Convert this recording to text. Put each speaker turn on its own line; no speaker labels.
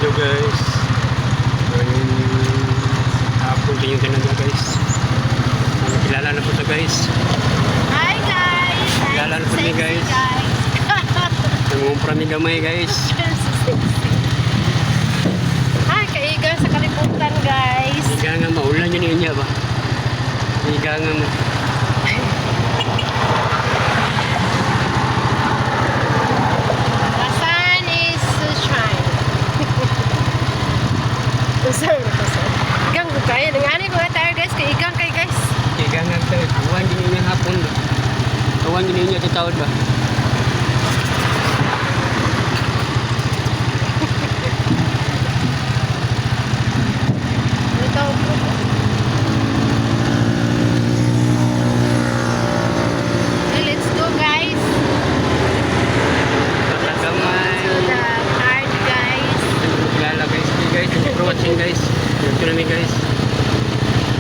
video guys. Hapon din yung talaga guys. Kilala na po ito guys.
Hi guys!
Kilala na po niya guys. Nangungumpra mi gamay guys.
Hi, kaiga sa kalibutan guys.
Higa nga maulan yun niya ba? Higa nga mo.
The sun is so shine. Kusang na kusang. Igang ko kaya. Nanganay ko nga tayo guys. Kaigang kay guys.
Higa nga tayo. Tuwan din niya hapon ba? Tuwan din niya titawad ba?
Let's go guys.
Pagkagamay.
To the card guys.
Kilala guys. Okay guys. Thank you for watching guys. Thank you guys.